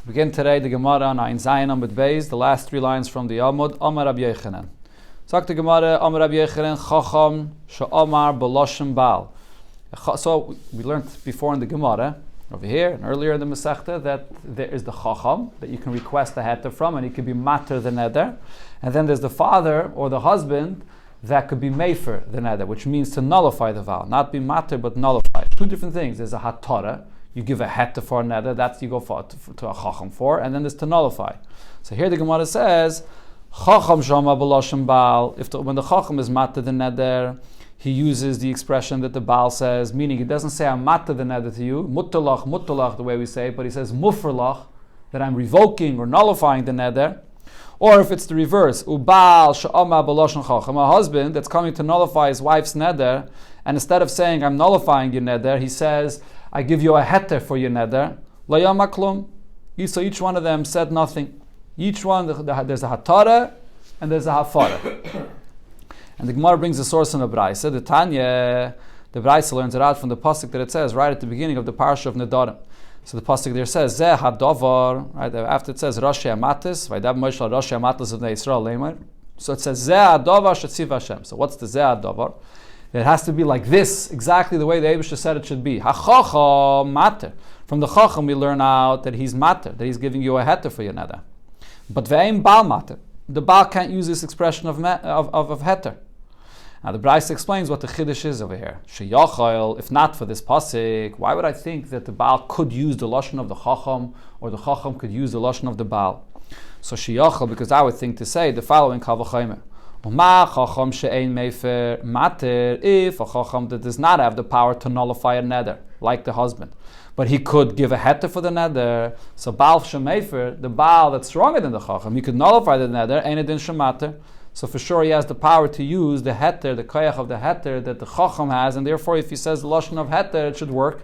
Begin today the Gemara on Ein Zayin Amud Beis, the last three lines from the Amud. Amar Rabbi Yochanan. Talk the Gemara, Amar Rabbi Yochanan, Chacham she'amar b'loshen Baal. So we learned before in the Gemara, over here and earlier in the Masechta, that there is the Chacham that you can request a heter from, and he could be mater the neder. And then there's the father or the husband that could be mefer the neder, which means to nullify the vow, not be mater but nullify. Two different things. There's a hatara. You give a heter for a neder, that's you go to a chacham for, and then there's to nullify. So here the Gemara says, chacham shama b'loshen Baal. When the chacham is matter the neder, he uses the expression that the Baal says, meaning he doesn't say I'm matter the neder to you, muttalach the way we say, but he says mufrlach, that I'm revoking or nullifying the neder. Or if it's the reverse, ubal shama b'loshen chacham, a husband that's coming to nullify his wife's neder, and instead of saying I'm nullifying your neder, he says I give you a heter for your neder. Layam maklum. So each one of them said nothing. Each one, there's a hatara and there's a hafara. And the Gemara brings a source in the Braisa. The Tanya, the Braisa learns it out from the pasuk that it says right at the beginning of the parsha of Nedarim. So the pasuk there says Zeh hadovar. Right after it says Rashi Amatis, Vaydab Moshe Rashi Amatis of Israel Leimer. So it says Zeh hadovar shetziv Hashem. So what's the Zeh hadovar? It has to be like this, exactly the way the Eibusha said it should be. HaChacham mater. From the Chacham we learn out that he's mater, that he's giving you a heter for your neder. But ve'im Baal mater. The Baal can't use this expression of heter. Now the Braisa explains what the Chiddush is over here. Sheyachol, if not for this pasuk, why would I think that the Baal could use the Lashon of the Chacham, or the Chacham could use the Lashon of the Baal? So Sheyachol, because I would think to say the following Kal v'chomer. If a chacham that does not have the power to nullify a neder, like the husband, but he could give a heter for the neder, so Baal shemefer, the Baal that's stronger than the chacham, he could nullify the neder, ein edin shemater. So for sure he has the power to use the heter, the koyach of the heter that the chacham has, and therefore if he says the lashon of heter, it should work.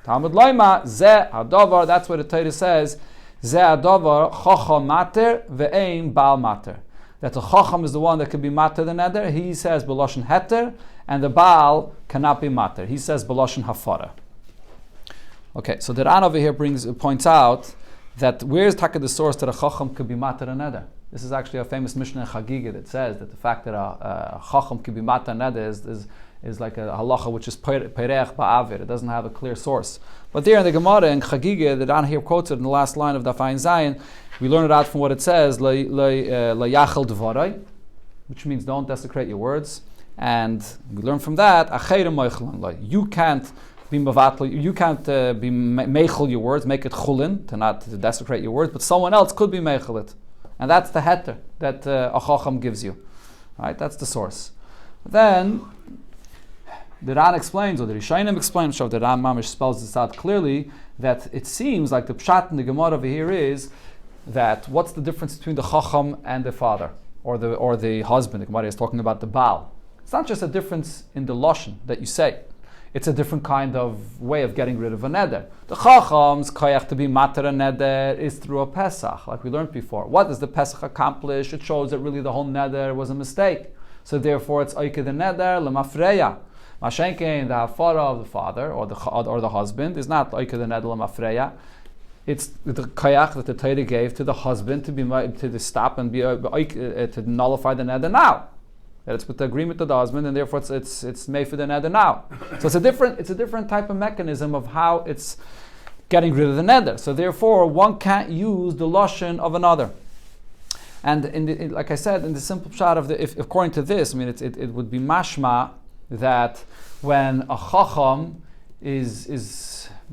Talmud loima, zeh hadovar, that's what the Torah says, zeh hadovar, chacham mater, ve'ein Baal mater. That the Chacham is the one that can be mater the neder. He says b'loshen heter, and the Baal cannot be mater. He says b'loshen hafara. Okay, so the Ran over here points out that where's taka the source that a Chacham could be mater a neder? This is actually a famous Mishnah in Chagiga that says that the fact that a Chacham could be mater a neder is like a halacha which is pereich ba'avir. It doesn't have a clear source. But there in the Gemara in Chagiga, the Ran here quotes it in the last line of Daf Ein Zayin. We learn it out from what it says, yachel dvarai, which means don't desecrate your words. And we learn from that, you can't be mevatel, you can't be meichel your words, make it chulin, to desecrate your words, but someone else could be meichel it. And that's the heter that a chacham gives you. Right? That's the source. Then the Ran explains, or the Rishonim explains, the Ran Mamish spells this out clearly, that it seems like the pshat in the Gemara over here is that what's the difference between the chacham and the father or the husband? The Gemara is talking about the Baal. It's not just a difference in the lashon that you say. It's a different kind of way of getting rid of a neder. The chacham's koyach to be mater a neder is through a Pesach, like we learned before. What does the Pesach accomplish? It shows that really the whole neder was a mistake. So therefore it's oike the neder lemafreya. Mashenkein, the hafara of the father or the husband is not oike the neder lemafreya. It's the koyach that the Torah gave to the husband to stop and to nullify the neder now. That it's with the agreement of the husband, and therefore it's made for the neder now. So it's a different type of mechanism of how it's getting rid of the neder. So therefore, one can't use the lashon of another. And like I said, in the simple shot of according to this, I mean, it would be mashma that when a chacham is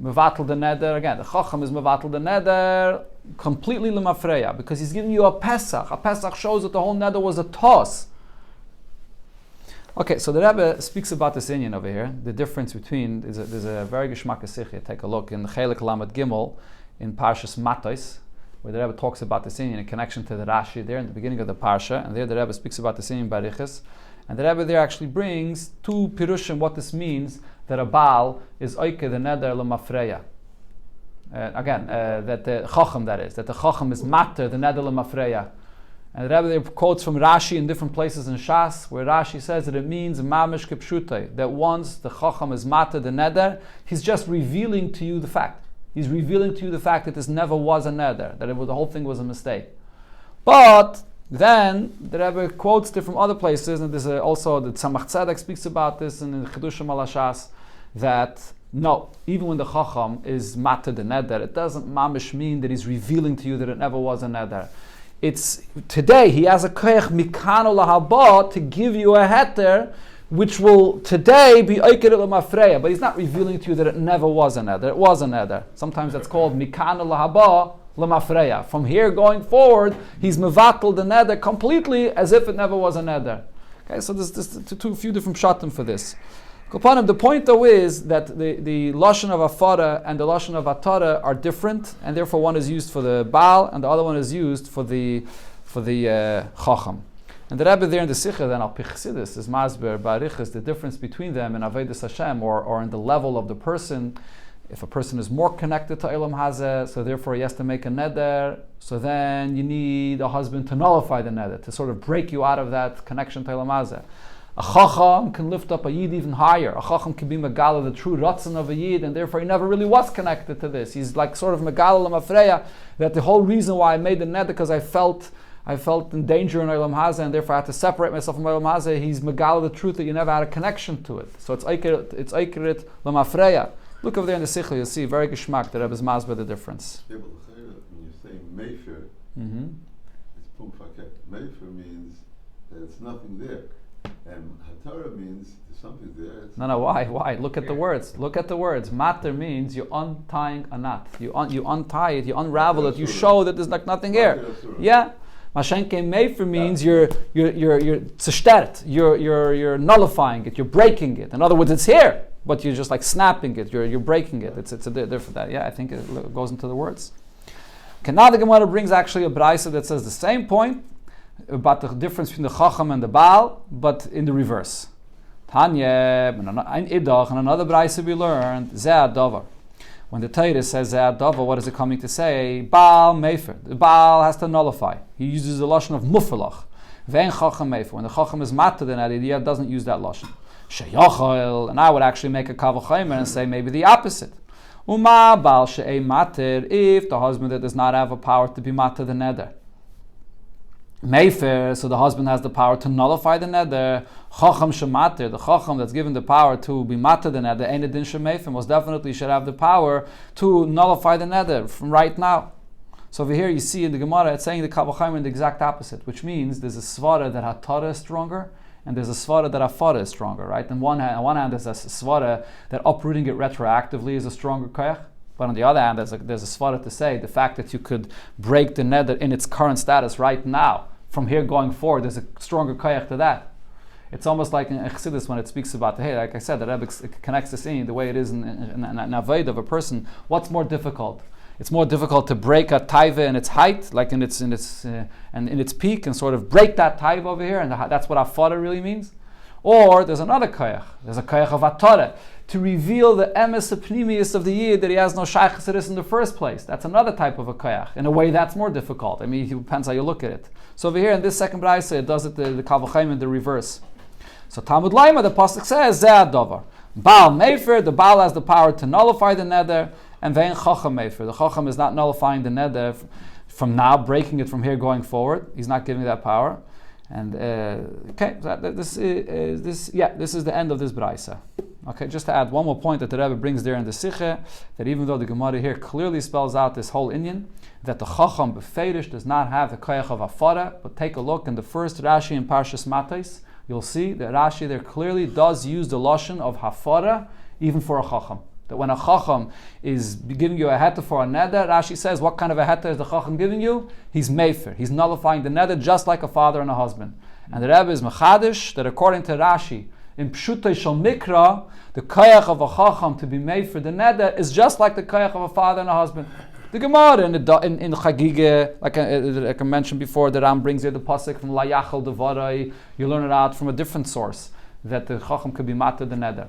mevatel the neder, again, the chacham is mevatel the neder completely lemafreya, because he's giving you a Pesach. A Pesach shows that the whole neder was a toss. Okay, so the Rebbe speaks about this inyan over here. The difference between, there's a very geschmack sichya. Take a look in Chelik Lamed Gimel in Parshas Matos, where the Rebbe talks about this inyan in connection to the Rashi there in the beginning of the Parsha, and there the Rebbe speaks about this inyan Barichas. And the Rebbe there actually brings two pirushim what this means, that a Baal is oike the neder lemafreya. That the Chacham, that the Chacham is mater the neder lemafreya. And the Rebbe there quotes from Rashi in different places in Shas, where Rashi says that it means mamish kipshutai, that once the Chacham is mater the neder, he's just revealing to you the fact. He's revealing to you the fact that this never was a neder, that the whole thing was a mistake. But then the Rebbe quotes it from other places, and there's also the Tzemach Tzedek speaks about this in the Chedushim al Hashas, that no, even when the Chacham is matter the neder, it doesn't mamish mean that he's revealing to you that it never was a neder. It's today he has a koyach mikano lahaba to give you a heter, which will today be oiker l'mafreya, but he's not revealing to you that it never was a neder. It was a neder. Sometimes that's called mikano lahaba l'mafreya. From here going forward, he's mevatel the neder completely as if it never was a neder. Okay, so there's two few different shatim for this. The point though is that the lashon of afara and the lashon of atara are different, and therefore one is used for the Baal and the other one is used for the Chacham. And the Rebbe there in the Sikha then al Pichsidis is Masber Barichas, the difference between them in Avedis Hashem or in the level of the person. If a person is more connected to Elam Hazeh, so therefore he has to make a neder, so then you need a husband to nullify the neder, to sort of break you out of that connection to Elam Hazeh. A Chacham can lift up a Yid even higher. A Chacham can be Megala, the true Ratzon of a Yid, and therefore he never really was connected to this. He's like sort of Megala L'Mafreya, that the whole reason why I made the neder because I felt in danger in Olam Hazeh, and therefore I had to separate myself from Olam Hazeh. He's Megala, the truth that you never had a connection to it. So it's Eikerit L'Mafreya. Look over there in the Sichel, you'll see very geschmack, the Rebbe's Masber the difference. Yeah, but when you say Mefer, it's Pumfaket. Mefer means that it's nothing there. And Hatara means there's something there. No, why? Look at the words. Mater means you're untying a knot. You untie it, you unravel it, you show that there's like nothing here. Yeah. Mashenke Mefer means you're zerstört, you're nullifying it, you're breaking it. In other words, it's here, but you're just like snapping it, you're breaking it. It's a different that. Yeah, I think it goes into the words. Okay, now the Gemara brings actually a brayso that says the same point about the difference between the Chacham and the Baal, but in the reverse. Tanya, in another brayso we learned, Zeh Adavar. When the Torah says Zeh Adavar, what is it coming to say? Baal Mefer. The Baal has to nullify. He uses the lashon of Mufalach. Vein Chacham Mefer. When the Chacham is matter, then that idea doesn't use that lashon. Sheyachol, and I would actually make a kavachomer and say maybe the opposite. Uma Baal She'ei Mater, if the husband that does not have a power to be matter the neder. Mefer, so the husband has the power to nullify the neder. Chacham shemater, the chacham that's given the power to be mater the neder, ein edin shemefer, most definitely should have the power to nullify the neder from right now. So over here you see in the Gemara it's saying the Kavachayim in the exact opposite, which means there's a svara that hatara is stronger and there's a svara that afara is stronger, right? On one hand there's a svara that uprooting it retroactively is a stronger koyach. But on the other hand, there's a svara to say the fact that you could break the neder in its current status right now, from here going forward, there's a stronger koyach to that. It's almost like in Chassidus when it speaks about, hey, like I said, the Rebbe connects this in the way it is in avoid of a person. What's more difficult? It's more difficult to break a taiva in its height, like in its peak, and sort of break that taiva over here, and that's what afara really means. Or there's another koyach. There's a koyach of atara, to reveal the emes pnimius of the yid that he has no shaychus to this in the first place. That's another type of a koyach. In a way, that's more difficult. I mean, it depends how you look at it. So over here in this second brayse, it does it the kavachayim in the reverse. So Talmud Laima, the pasuk says Zeh Adavar. Baal Mefer, the Baal has the power to nullify the neder, and Vein Chacham Mefer. The Chacham is not nullifying the neder from now, breaking it from here going forward. He's not giving that power. And this is the end of this brayse. Okay, just to add one more point that the Rebbe brings there in the Sikhe, that even though the Gemara here clearly spells out this whole inyan, that the Chacham beferish does not have the koyach of afara, but take a look in the first Rashi in Parshas Matos, you'll see that Rashi there clearly does use the lashon of hafara even for a Chacham. That when a Chacham is giving you a heter for a neder, Rashi says, what kind of a heter is the Chacham giving you? He's mefer. He's nullifying the neder just like a father and a husband. And the Rebbe is mechadish that according to Rashi, in Pshutei Shal Mikra, the koyach of a Chacham to be made for the neder is just like the koyach of a father and a husband. The Gemara in Chagige, like I mentioned before, the Ram brings you the pasuk from La Yachal Devarai. You learn it out from a different source that the Chacham could be matter the neder.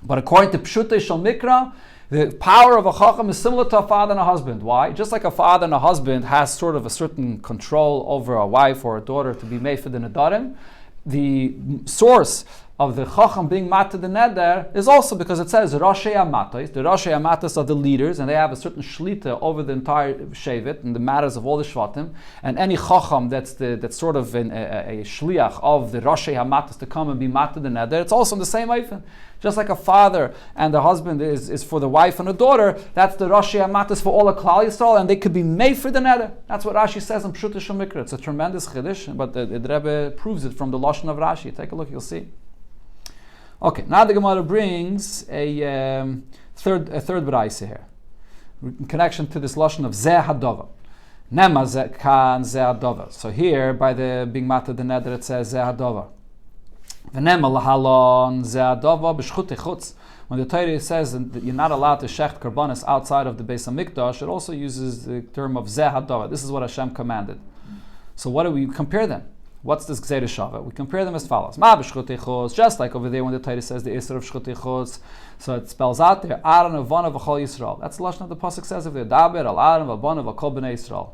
But according to Pshutei Shal Mikra, the power of a Chacham is similar to a father and a husband. Why? Just like a father and a husband has sort of a certain control over a wife or a daughter to be made for the Nedarim, the source of the Chacham being matter the neder is also because it says Roshei Amatos. The Roshei Amatos are the leaders, and they have a certain shlita over the entire shevet and the matters of all the shvatim. And any Chacham that's sort of a shliach of the Roshei Amatos to come and be matter the neder, it's also in the same oifen. Just like a father and the husband is for the wife and the daughter, that's the Roshei Amatos for all of Klal Yisrael, and they could be made for the neder. That's what Rashi says in Pshuta Shemikra. It's a tremendous chiddush, but the Rebbe proves it from the Lashon of Rashi. Take a look, you'll see. Okay, now the Gemara brings a third b'raisa here, in connection to this lashon of zeh hadova. Nema zeh kan zeh hadova. So here, by the being matter the neder, it says zeh hadova. V'nema lahalon zeh hadova b'shchut echutz. When the Torah says that you're not allowed to shecht karbanis outside of the Beis Hamikdash, it also uses the term of zeh hadova. This is what Hashem commanded. So what do we compare them? What's this Gzeir Shava? We compare them as follows. Ma b'shchut, just like over there when the Torah says the Isser of shchut, so it spells out there, Aaron avana v'chol Yisrael. That's the lashon of the pasuk says over there. Daber al Aaron v'avana v'kol b'nei Yisrael.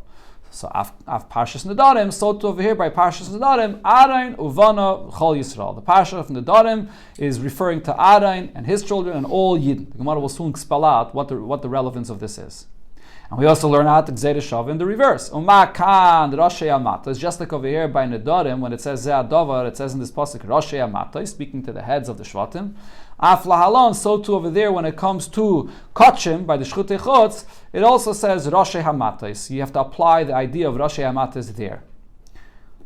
So af Parshas Nedarim, so too over here by Parshas Nedarim, Aaron uvana v'chol Yisrael. The parsha of Nedarim is referring to Aaron and his children and all Yidden. The Gemara will soon spell out what the relevance of this is. And we also learn out the Gzeir Shava in the reverse. Uma kan Roshei Amatos, just like over here by Nedarim, when it says Zeh Adovar, it says in this pasuk Roshei Amatos, speaking to the heads of the Shvatim. Af lahalon, so too over there when it comes to Kachim by the Shchut Echutz, it also says Roshei Hamatos. You have to apply the idea of Roshei Hamatos there.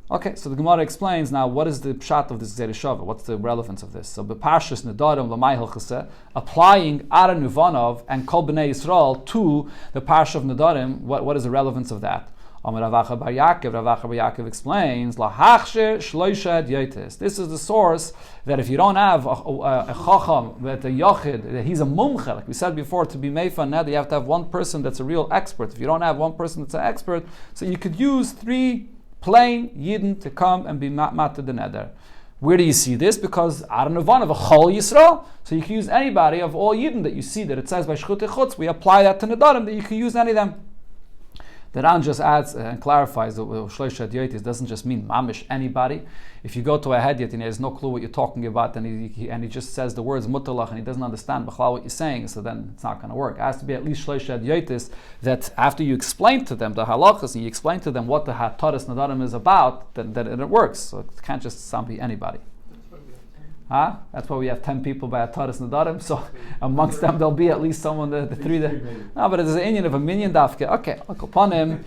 Okay, so the Gemara explains now what is the pshat of this Gzeir Shava, what's the relevance of this. So B'Parshas Nedarim L'may Hilchaseh, applying Aaron Uvanov and Kol B'nei Yisrael to the Parsha of Nedarim, what is the relevance of that? Rav Acha bar Yaakov explains, Lahachsher Shloisha Yotis. This is the source that if you don't have a Chacham, that a Yochid, that he's a Mumche, like we said before, to be Meifa Neder, you have to have one person that's a real expert. If you don't have one person that's an expert, so you could use three plain Yidden to come and be matter the neder. Where do you see this? Because Aaron Uvan of a Chol Yisrael, so you can use anybody of all Yidden that you see that it says by Shchut Echutz. We apply that to Nedarim that you can use any of them. The Ran just adds and clarifies that Shloisha Hadyotis doesn't just mean mamish anybody. If you go to a Hadyot and he has no clue what you're talking about, and he just says the words mutalach and he doesn't understand b'chlal what you're saying, so then it's not going to work. It has to be at least Shloisha Hadyotis that after you explain to them the halachas and you explain to them what the Hataras Nedarim is about, then it works. So it can't just be anybody. That's why we have 10 people by Hataras Nedarim. So amongst them there'll be at least someone, the three that. No, but there's an Indian of a minyan dafke. Okay, look upon him.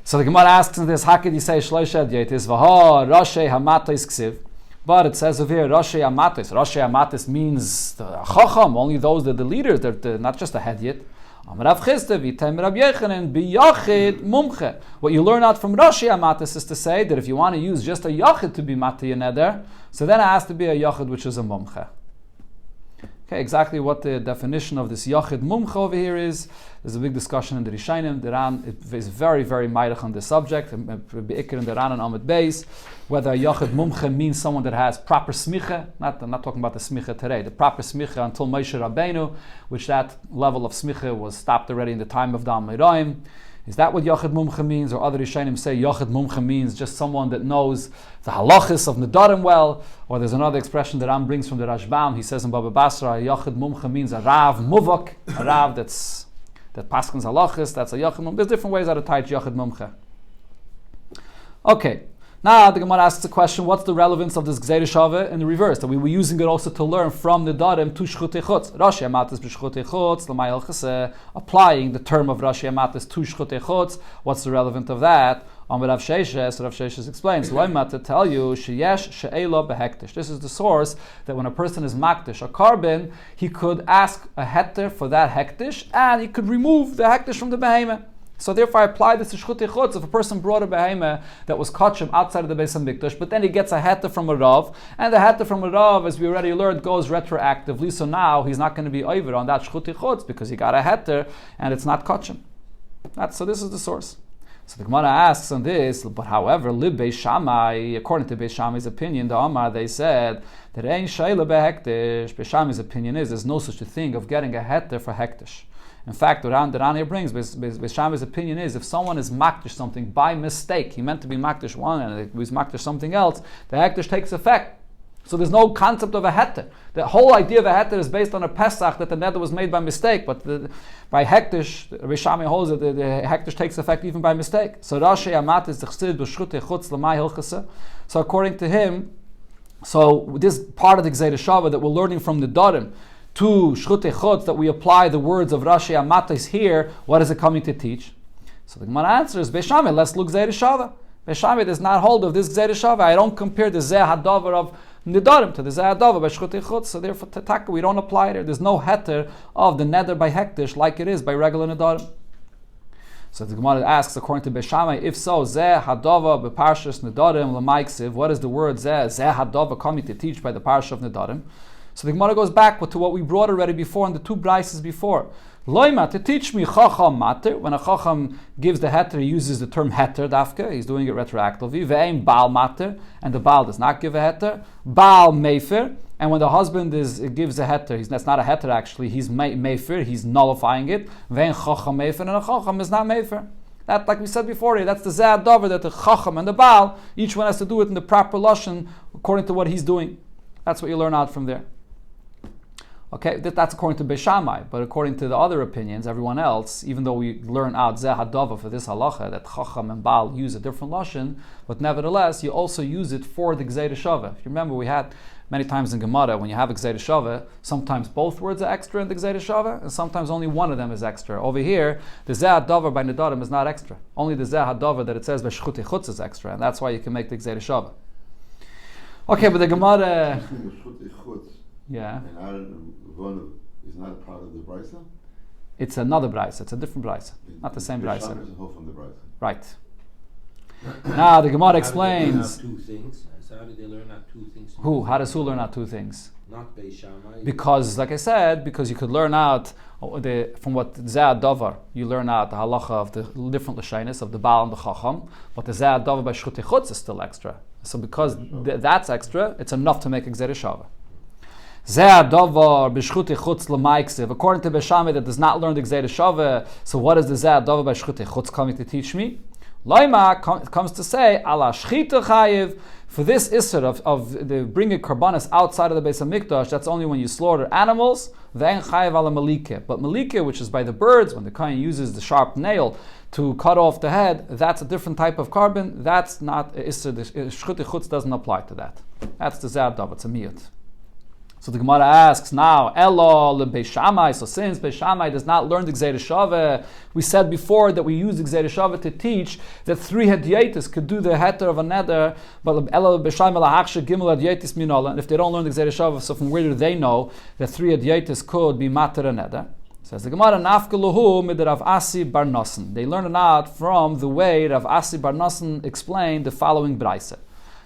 So the Gemara asks in this, how could you say Shloisha Hadyotis? V'ha Roshei Hamatos ksiv. But it says over here, Roshei Hamatos. Roshei Hamatos means the Chacham, only those that are the leaders, they're not just a Hadyot. What you learn out from Roshei Hamatos is to say that if you want to use just a Yachid to be Matei Neder, so then it has to be a Yachid which is a Mumche. Okay, exactly what the definition of this Yachid Mumche over here is. There's a big discussion in the Rishonim. The Ran is very, very ma'arich on this subject. Be'ikr in the Ran and Amud Beis, whether a Yachid Mumche means someone that has proper smicha. I'm not talking about the smicha today. The proper smicha until Moshe Rabbeinu, which that level of smicha was stopped already in the time of the Amoraim. Is that what Yachid Mumche means? Or other Rishonim say Yachid Mumche means just someone that knows the halachis of Nedarim well. Or there's another expression that Ram brings from the Rashbam. He says in Baba Basra, Yachid Mumche means a Rav Muvak, a Rav that paskins halachis. That's a Yachid Mumche. There's different ways how to tie Yachid Mumche. Okay. Now the Gemara asks the question, what's the relevance of this Gzeir Shava in the reverse? That we were using it also to learn from Nedarim to Shchut Echutz. Roshei Hamatos b'Shchut Echutz, l'may hilchaseh, applying the term of Roshei Hamatos to Shchut Echutz. What's the relevance of that? Rav Sheishes explains, Loima to tell you, sheyesh she'elo behektish. This is the source that when a person is maktish, a carbon, he could ask a hektish for that hektish, and he could remove the hektish from the behemoth. So therefore I apply this to Shchut Echutz. If a person brought a behemoth that was kachim outside of the Beis Hamikdash, but then he gets a heta from a Rav, and the heta from a Rav, as we already learned, goes retroactively, so now he's not going to be over on that Shchut Echutz because he got a heta and it's not kachim. So this is the source. So the Gemara asks on this, but however, Lib Beis Shammai, according to Beis Shammai's opinion, the Amar, they said that Ein Shayla Behektish. Beis Shammai's opinion is there's no such a thing of getting a heta for hektish. In fact, what the Ran here brings, Beis Shammai's opinion is if someone is makdish something by mistake, he meant to be makdish one and he was makdish something else, the hektish takes effect. So there's no concept of a heter. The whole idea of a heter is based on a Pesach, that the neder was made by mistake, but by hektish, Rishami holds that the hektish takes effect even by mistake. So Rashi Amat is the b'shchutei chutz l'may hilchasa. So according to him, so this part of the Gzeira Shava that we're learning from the Nedarim to shchutei chutz, that we apply the words of Rashi Amat is here, what is it coming to teach? So the Gemara answers, Beishami, let's look Gzeira Shava. Beishami does not hold of this Gzeira Shava. I don't compare the Zeh Hadavar of Nedarim to the Zeh Hadavar by shchutei chutz. So therefore, Taka, we don't apply it. There's no heter of the neder by hektish like it is by regular Nedarim. So the Gemara asks, according to Beishami, if so, Zeh Hadavar beparshas Nedarim l'maiksiv. What is the word Zeh Hadavar coming to teach by the parsha of Nedarim? So the Gemara goes back to what we brought already before in the two brises before. Loima, to teach me chacham mater. When a chacham gives the heter, he uses the term heter dafka. He's doing it retroactively. Ve'ein baal mater, and the baal does not give a heter. Baal mefer, and when the husband gives a heter, that's not a heter actually. He's mefer. He's nullifying it. Ve'ein chacham mefer, and a chacham is not mefer. That, like we said before, that's the zeh davar, that the chacham and the baal, each one has to do it in the proper lashon according to what he's doing. That's what you learn out from there. Okay, that's according to Beishamai, but according to the other opinions, everyone else, even though we learn out Zeh Hadava for this halacha, that Chacham and Baal use a different lashon, but nevertheless, you also use it for the Gzeira Shava. If you remember, we had many times in Gemara, when you have a Gzeira Shava, sometimes both words are extra in the Gzeira Shava, and sometimes only one of them is extra. Over here, the Zeh Hadavar by Nedarim is not extra. Only the Zeh Hadavar that it says by Shchutei Chutz is extra, and that's why you can make the Gzeira Shava. Okay, but the Gemara... Yeah. Is not a part of the brisa? It's another brisa. It's a different brisa, not the same brisa. Right. Now the Gemara explains. Two things. So how did they learn out two things? Who? How does who learn out two things? Not Beishamai. Because, like I said, because you could learn out from what Zeh Davar, you learn out the halacha of the different lashonos of the Baal and the Chacham, but the Zeh Davar by Shchutei Chutz is still extra. So because that's extra, it's enough to make a Gzeira Shava. Zeh Davar b'shchutei chutz l'maiksiv. According to Beishamai, that does not learn the Gzeira Shava. So what is the Zeh Davar by shchutei chutz coming to teach me? Loima comes to say ala shchita chayiv. For this isser of the bringing karbanas outside of the Beis Hamikdash, that's only when you slaughter animals. Ve'en chayiv ala malike. But malike, which is by the birds, when the kohen uses the sharp nail to cut off the head, that's a different type of carbon. That's not isser. The shchutei chutz doesn't apply to that. That's the Zeh Davar. It's a miyut. So the Gemara asks now, Elo Beishamai. So since Beishamai does not learn the Gzeira Shava, we said before that we use the Gzeira Shava to teach that three hadiyaitis could do the heter of a neder, but Elo Beishamai lahachshe gimel hadiyaitis minola. And if they don't learn the Gzeira Shava, so from where do they know that three hadiyaitis could be mater a neder? Says the Gemara, Nafkaluhu mid Rav Asi bar Nosson. They learn it out from the way Rav Asi bar Nosson explained the following brayse.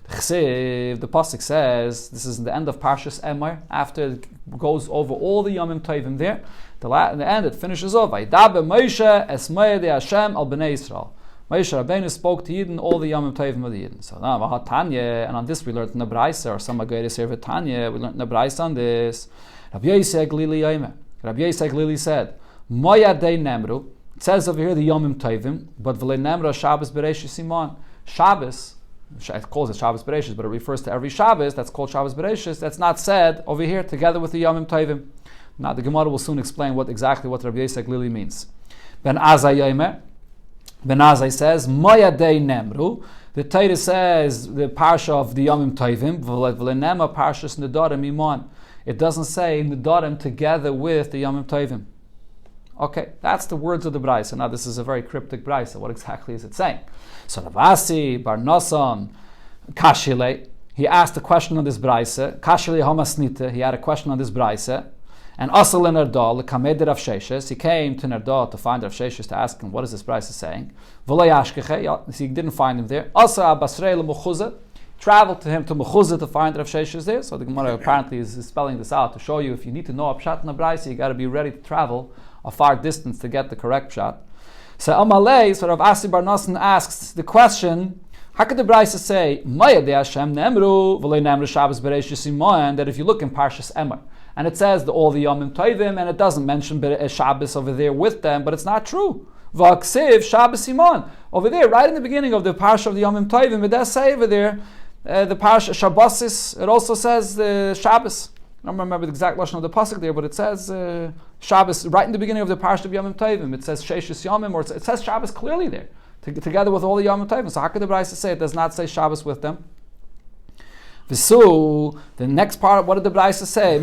The pasuk says, this is the end of Parshas Emor, after it goes over all the Yomim Tovim there. In the end, it finishes off. Vaydaber Moshe es moed Hashem al bnei Yisrael. Moshe Rabbeinu spoke to Yidden all the Yomim Tovim of the Yidden. So now, Tanya, and on this we learned in the Braisa, or some Agayris here with Tanya, we learned in the Braisa on this. Rabbi Yosef Glili Yomer. Rabbi Yosef Glili said, Moya Dei Nemru. It says over here the Yomim Tovim, but V'le Nemra Shabbos Bereishis Simon. Shabbos, it calls it Shabbos Bereishis, but it refers to every Shabbos that's called Shabbos Bereishis. That's not said over here together with the Yomim Tovim. Now the Gemara will soon explain exactly what Rabbi Yosef Glili means. Ben Azai Yomer. Ben Azai says, Moya Dei Nemru. The Torah says the parsha of the Yomim Tovim, V'lenema Parshas Nedarim Imon. It doesn't say Nedarim together with the Yomim Tovim. Okay, that's the words of the Braisa. Now this is a very cryptic Braisa. What exactly is it saying? So Rav Asi bar Nosson Kashile, he asked a question on this Braisa. Kashile Hamasnita, he had a question on this Braisa. And Asal in Erdal, Kamed Rav Sheshes, he came to Erdal to find Rav Sheshes to ask him, what is this Braisa saying? He didn't find him there. Asa Abasrei L'Mechuzah, traveled to him to Mechuzah to find Rav Sheshes there. So the Gemara apparently is spelling this out to show you if you need to know Pshat in the Braisa, you got to be ready to travel a far distance to get the correct Pshat. So Amalei, so Rav Asi bar Nosson asks the question, how could the Braisa say, Maya de Hashem Nemru, V'lei Nemru Shabbos Bereishis Imoen, that if you look in Parshas Emor, and it says all the Yomim Tovim, and it doesn't mention Shabbos over there with them, but it's not true. V'aksiv Shabbos Imon. Over there, right in the beginning of the Parsha of the Yomim Tovim, it does say over there The Parsha Shabbosis, it also says Shabbos. I don't remember the exact lashon of the pasuk there, but it says Shabbos right in the beginning of the Parsha of Yomim Tovim. It says Sheishis Yomim, or it says Shabbos clearly there, together with all the Yomim Tovim. So how could the Brayso say it does not say Shabbos with them? So the next part, what did the Brayso say?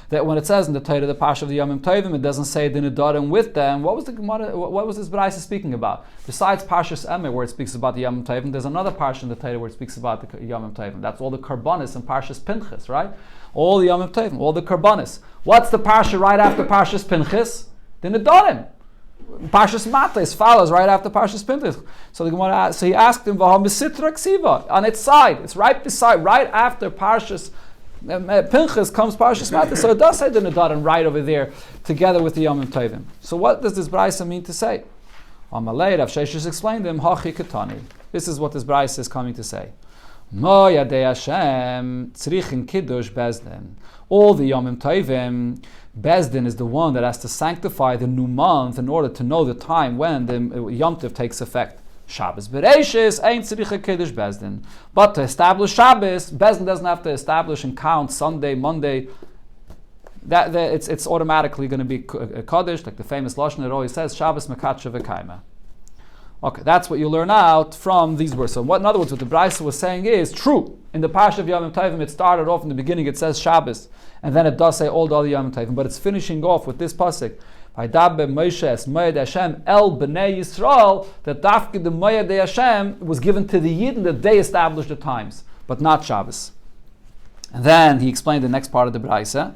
That when it says in the Torah the Parsha of the Yomim Tovim, it doesn't say the Nedarim with them. What was the Gemara? What was this Brayso speaking about? Besides Parshas Emeh, where it speaks about the Yomim Tovim, there's another Parsha in the Torah where it speaks about the Yomim Tovim. That's all the Karbanis and Parshas Pinchas, right? All the Yomim Tovim, all the Karbanis. What's the Parsha right after Parshas Pinchas? The Nedarim. Parshas Matos follows right after Parshas Pinchas. So the Gemara, so he asked him, "V'ha misitra ksiva?" On its side, it's right beside, right after Parshas Pinchas comes Parshas Matos. So it does say the Nedarim right over there, together with the Yomim Tovim. So what does this Brayso mean to say? Amalei Rav Sheshes explained to him, "Hachi katani." This is what this Brayso is coming to say. Mo yadei Hashem tzrichin kiddush bezdin. All the Yomim Tovim, Bezdin is the one that has to sanctify the new month in order to know the time when the Yom Tov takes effect. Shabbos Bereishis ain't tzricha kiddush Bezdin. But to establish Shabbos, Bezdin doesn't have to establish and count Sunday, Monday. It's automatically going to be a Kaddish, like the famous Lashon it always says, Shabbos Mekatsha V'Kaima. Okay, that's what you learn out from these words. So in other words, what the Brayso was saying is true. In the Parsha of Yomim Tovim, it started off in the beginning, it says Shabbos, and then it does say all the other Yomim Tovim, but it's finishing off with this pasuk. Vaydaber Moshe es Moed Hashem el Bnei Yisrael, that Dafke the Moed Hashem was given to the Yidden that they established the times, but not Shabbos. And then he explained the next part of the Brayso.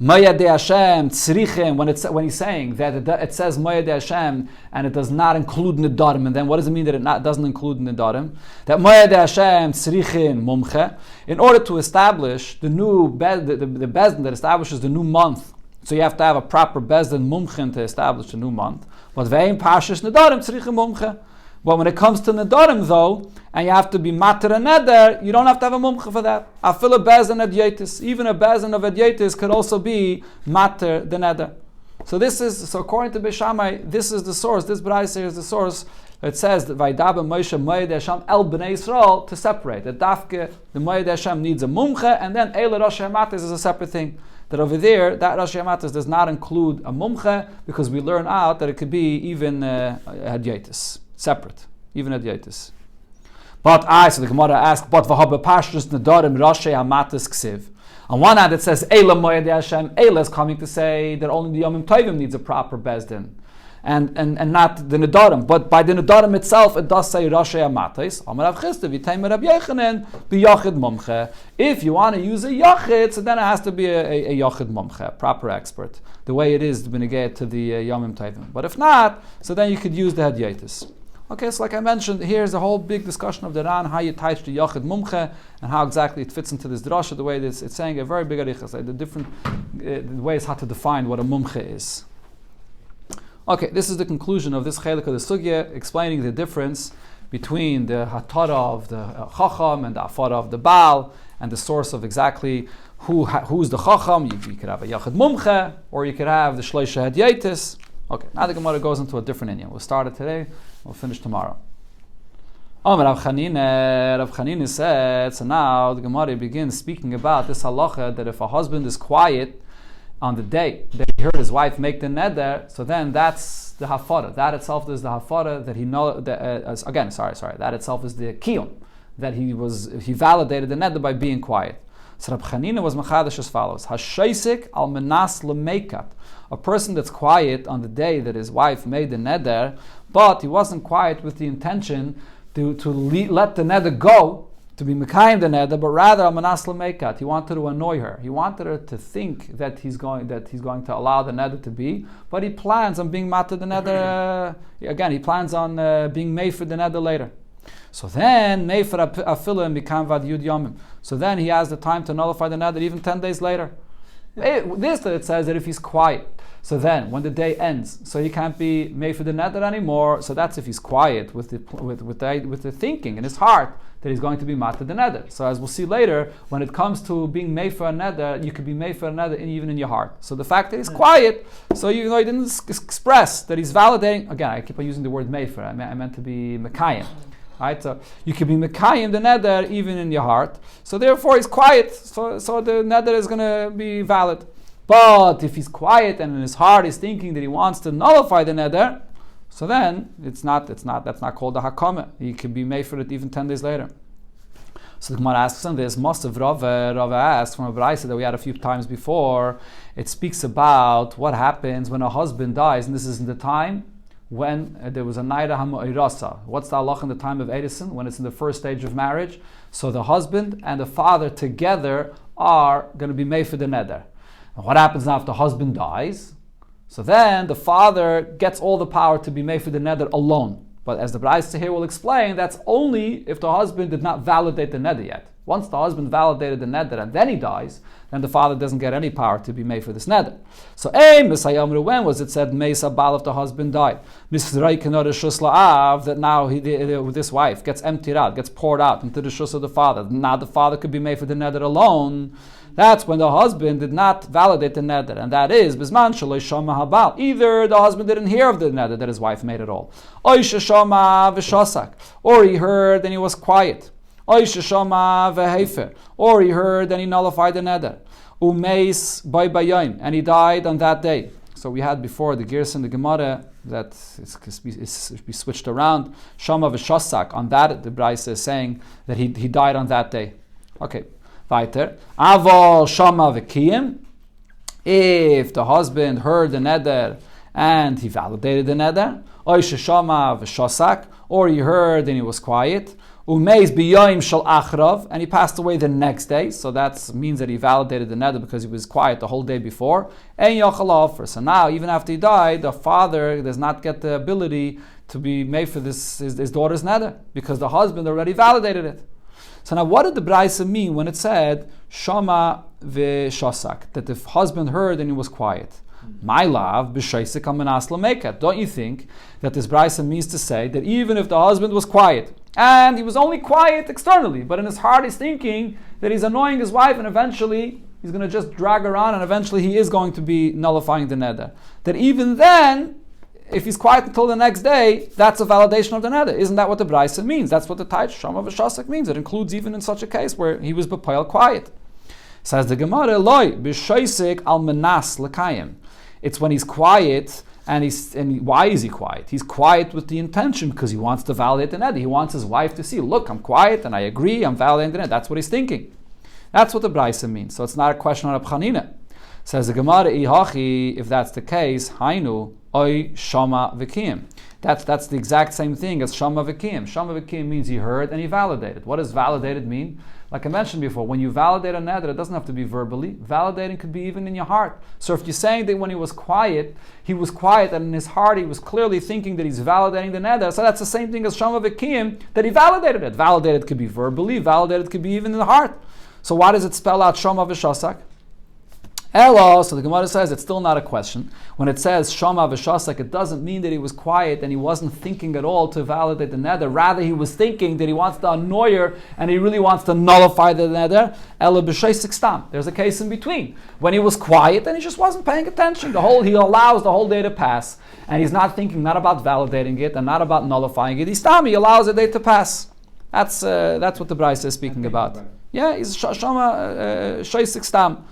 Moed Hashem tzrichem, when he's saying that it says Moed Hashem and it does not include Nedarim, and then what does it mean that it doesn't include Nedarim? That Moed Hashem tzrichem mumche, in order to establish the new the bezdin that establishes the new month. So you have to have a proper bezdin mumchen to establish the new month. But ve'im parshas Nedarim tzrichem mumche. But when it comes to Nedarim though, and you have to be mater and neder, you don't have to have a mumcha for that. Afil a bezin adyetis, even a bezin of adyetis could also be mater the neder. So according to Beishamai, this is the source. This Brayso is the source. It says that Vaydaber Moshe Moed Hashem el Bnei Yisrael to separate. That Dafke the Moed Hashem needs a mumcha, and then Eile Rosh Hamatis is a separate thing. That over there, that Rosh Hamatis does not include a mumcha, because we learn out that it could be even adyetis. Separate, even at Yatis. So the Gemara asked, but v'habe Parshas Nedarim Rashi Hamatis Ksiv. On one hand it says, Eila Moed Hashem, Eila is coming to say that only the Yomim Tovim needs a proper Bezdin, and not the Nedarim. But by the Nedarim itself, it does say Rashi Hamatis. Amar Rav Chisda, v'teimer Rabbi Yochanan, b'yachid mumche. If you want to use a yachid, so then it has to be a yachid mumche, a proper expert, the way it is b'negei to the Yomim Tovim. But if not, so then you could use the Hadyatis. Okay, so like I mentioned, here's a whole big discussion of the Ran, how you teach the Yachid Mumche, and how exactly it fits into this drasha, the way it's saying a very big arichas, like the different ways how to define what a Mumche is. Okay, this is the conclusion of this chelik of the sugya, explaining the difference between the hatara of the chacham and the afara of the Baal, and the source of exactly who's the chacham. You could have a Yachid Mumche, or you could have the Shloisha Hadyatis. Okay, now the Gemara goes into a different inyan. We'll start it today. We'll finish tomorrow. Rav Chanina said, so now the Gemara begins speaking about this halacha that if a husband is quiet on the day that he heard his wife make the neder, so then that's the hafara. That itself is the hafara that he know. That itself is the kiyum, that he validated the neder by being quiet. So Rav Chanina was machadash as follows: Hashaisik al menas lemekat. A person that's quiet on the day that his wife made the neder, but he wasn't quiet with the intention to let the neder go, to be mekayim the neder, but rather al menas lemekat. He wanted to annoy her. He wanted her to think that he's going to allow the neder to be, but he plans on being matter the neder. Again, he plans on being made for the neder later. So then, Mefer Afilim become Vad Yud Yomim. So then he has the time to nullify the neder even 10 days later. It says that if he's quiet, So then, when the day ends, so he can't be made for the neder anymore. So that's if he's quiet with the thinking in his heart that he's going to be matter the neder. So as we'll see later, when it comes to being made for a neder, you could be made for a neder even in your heart. So the fact that he's quiet, so he didn't express that he's validating. Again, I keep on using the word made for. I meant to be mekayim. Right, so you can be mekayim the neder even in your heart. So therefore he's quiet. So the neder is going to be valid. But if he's quiet and in his heart he's thinking that he wants to nullify the neder, so then that's not called a hakama. He can be made for it even 10 days later. So the Gemara asks on this. Must have Rava asked from a brayso that we had a few times before. It speaks about what happens when a husband dies, and this is in the time when there was a naira hamu'irasa. What's the halach in the time of Edison, when it's in the first stage of marriage? So the husband and the father together are going to be made for the neder. And what happens now if the husband dies? So then the father gets all the power to be made for the neder alone. But as the brayso here will explain, that's only if the husband did not validate the neder yet. Once the husband validated the neder and then he dies, then the father doesn't get any power to be made for this neder. So, when was it said Mesa Bal if the husband died? That now this wife gets emptied out, gets poured out into the shus of the father. Now the father could be made for the neder alone. That's when the husband did not validate the neder, and that is Bisman Shaloi Shama Habal. Either the husband didn't hear of the neder that his wife made at all, or he heard and he was quiet. Or he heard and he nullified the neder. And he died on that day. So we had before the Girs in the Gemara that it's be switched around. Shama v'shasak. On that, the brayso is saying that he died on that day. Okay, weiter. Aval shama v'kiyim. If the husband heard the neder and he validated the neder, shama v'shasak, or he heard and he was quiet. Umeis biyoim shal achrav, and he passed away the next day. So that means that he validated the neder because he was quiet the whole day before. And yachal offer. So now, even after he died, the father does not get the ability to be made for his daughter's neder because the husband already validated it. So now, what did the brayso mean when it said shama v'shasak, that the husband heard and he was quiet? My love, b'shaisik amanas lameka. Don't you think that this brayso means to say that even if the husband was quiet, and he was only quiet externally, but in his heart he's thinking that he's annoying his wife and eventually he's going to just drag her on and eventually he is going to be nullifying the neder. That even then, if he's quiet until the next day, that's a validation of the neder. Isn't that what the brayso means? That's what the Taish Shama v'Shasak means. It includes even in such a case where he was b'poel quiet. Says the Gemara, Loi, b'shaisik al menas l'kayim. It's when he's quiet. And why is he quiet? He's quiet with the intention because he wants to validate the neder. He wants his wife to see, look, I'm quiet and I agree, I'm validating the neder. That's what he's thinking. That's what the brayso means. So it's not a question on a pchanina. Says the Gemara, ihachi, if that's the case, hainu, oi shama v'kiyim. That's the exact same thing as shama v'kiyim. Shama v'kiyim means he heard and he validated. What does validated mean? Like I mentioned before, when you validate a neder, it doesn't have to be verbally. Validating could be even in your heart. So if you're saying that when he was quiet and in his heart he was clearly thinking that he's validating the neder, so that's the same thing as shama v'kiyim, that he validated it. Validated could be verbally, validated could be even in the heart. So why does it spell out shama v'shasak? Hello, so the Gemara says it's still not a question. When it says Shama v'shasak, it doesn't mean that he was quiet and he wasn't thinking at all to validate the neder. Rather, he was thinking that he wants to annoy her and he really wants to nullify the neder. Ela b'shaisik stam. There's a case in between. When he was quiet and he just wasn't paying attention. He allows the whole day to pass and he's not thinking not about validating it and not about nullifying it. He allows the day to pass. That's what the brayso is speaking about. Yeah, he's Shama shaisik stam.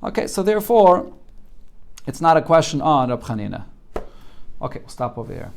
Okay, so therefore, it's not a question on Rab Chanina. Okay, we'll stop over here.